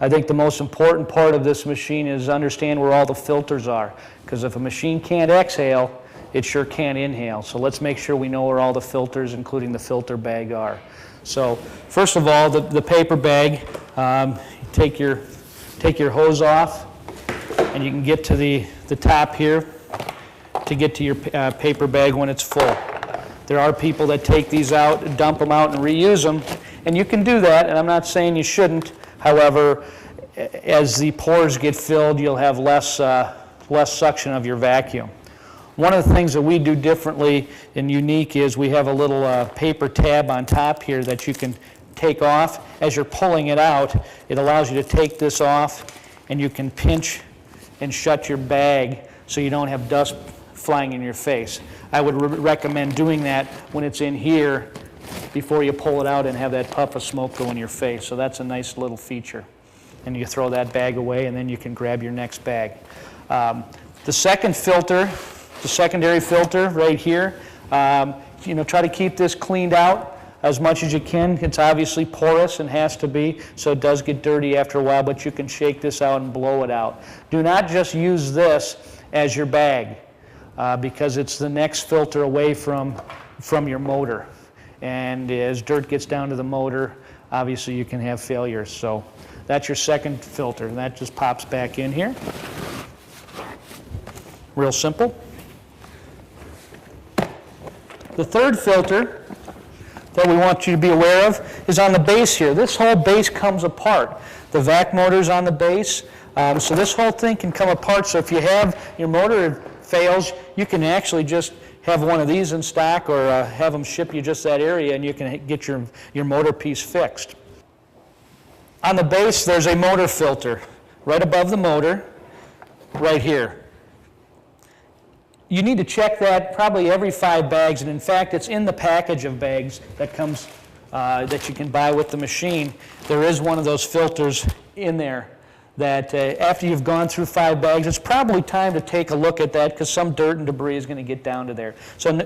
I think the most important part of this machine is understand where all the filters are, because if a machine can't exhale, it sure can't inhale. So let's make sure we know where all the filters, including the filter bag, are. So first of all, the paper bag, take your hose off, and you can get to the top here to get to your paper bag when it's full. There are people that take these out, dump them out, and reuse them, and you can do that, and I'm not saying you shouldn't. However, as the pores get filled, you'll have less suction of your vacuum. One of the things that we do differently and unique is we have a little paper tab on top here that you can take off. As you're pulling it out, it allows you to take this off, and you can pinch and shut your bag so you don't have dust flying in your face. I would recommend doing that when it's in here before you pull it out and have that puff of smoke go in your face. So that's a nice little feature. And you throw that bag away, and then you can grab your next bag. The second filter, the secondary filter right here, try to keep this cleaned out as much as you can. It's obviously porous and has to be, so it does get dirty after a while, but you can shake this out and blow it out. Do not just use this as your bag, because it's the next filter away from your motor. And as dirt gets down to the motor, obviously you can have failures. So that's your second filter, and that just pops back in here. Real simple. The third filter that we want you to be aware of is on the base here. This whole base comes apart. The vac motor's on the base, so this whole thing can come apart. So if you have your motor fails, you can actually just have one of these in stock, or have them ship you just that area, and you can get your motor piece fixed. On the base, there's a motor filter right above the motor, right here. You need to check that probably every 5 bags, and in fact, it's in the package of bags that comes that you can buy with the machine. There is one of those filters in there that after you've gone through 5 bags, it's probably time to take a look at that, because some dirt and debris is going to get down to there. So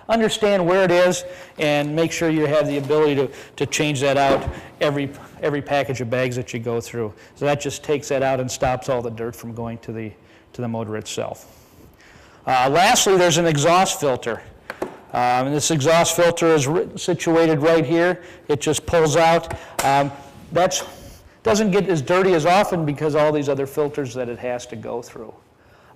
understand where it is and make sure you have the ability to change that out every package of bags that you go through. So that just takes that out and stops all the dirt from going to the motor itself. Lastly, there's an exhaust filter. And this exhaust filter is situated right here. It just pulls out. That doesn't get as dirty as often because all these other filters that it has to go through.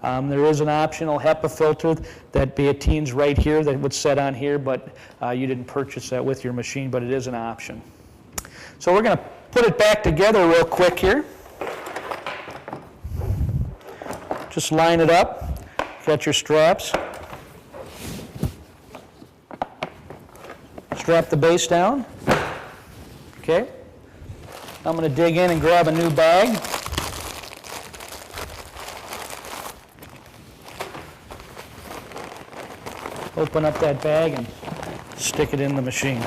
There is an optional HEPA filter that Beatine's right here that would set on here, but you didn't purchase that with your machine, but it is an option. So we're going to put it back together real quick here. Just line it up. Got your straps. Strap the base down. Okay. I'm going to dig in and grab a new bag. Open up that bag and stick it in the machine.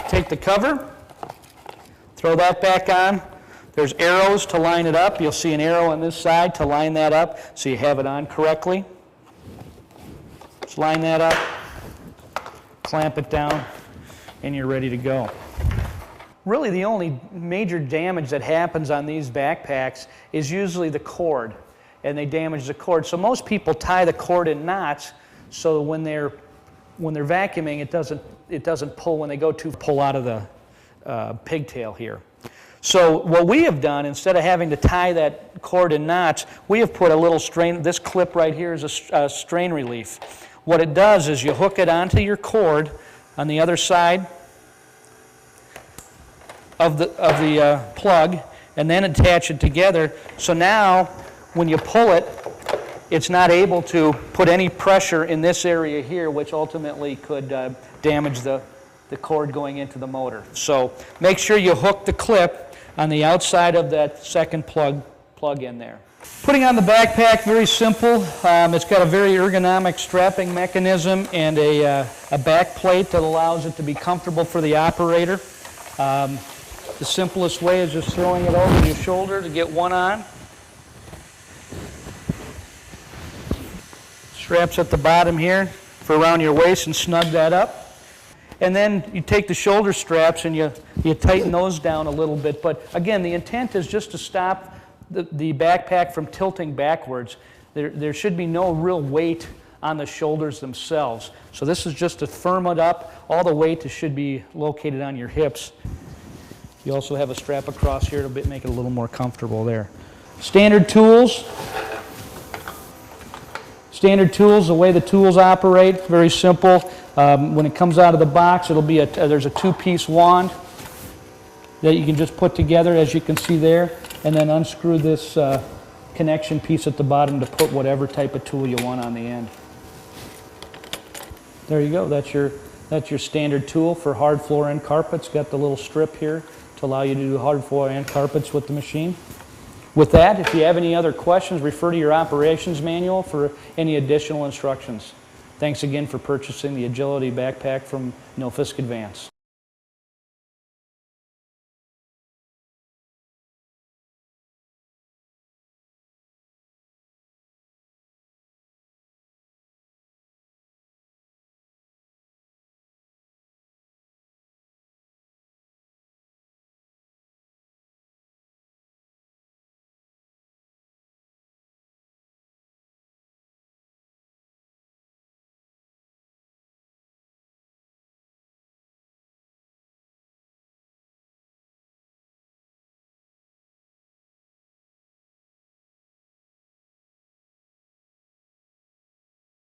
Take the cover, throw that back on. There's arrows to line it up. You'll see an arrow on this side to line that up so you have it on correctly. Just line that up, clamp it down, and you're ready to go. Really, the only major damage that happens on these backpacks is usually the cord, and they damage the cord. So most people tie the cord in knots so when they're vacuuming, it doesn't pull when they go to pull out of the pigtail here. So what we have done, instead of having to tie that cord in knots, we have put a little strain. This clip right here is a strain relief. What it does is you hook it onto your cord on the other side of the plug, and then attach it together. So now, when you pull it, it's not able to put any pressure in this area here, which ultimately could damage the cord going into the motor. So make sure you hook the clip on the outside of that second plug in there. Putting on the backpack, very simple. It's got a very ergonomic strapping mechanism and a back plate that allows it to be comfortable for the operator. The simplest way is just throwing it over your shoulder to get one on. Straps at the bottom here for around your waist and snug that up. And then you take the shoulder straps and you tighten those down a little bit. But again, the intent is just to stop the backpack from tilting backwards. There should be no real weight on the shoulders themselves. So this is just to firm it up. All the weight should be located on your hips. You also have a strap across here to make it a little more comfortable there. Standard tools. Standard tools, the way the tools operate, very simple. When it comes out of the box, it'll be there's a two-piece wand that you can just put together, as you can see there, and then unscrew this connection piece at the bottom to put whatever type of tool you want on the end. There you go. That's your standard tool for hard floor and carpets. Got the little strip here to allow you to do hard floor and carpets with the machine. With that, if you have any other questions, refer to your operations manual for any additional instructions. Thanks again for purchasing the Agility backpack from NILFISK Advance.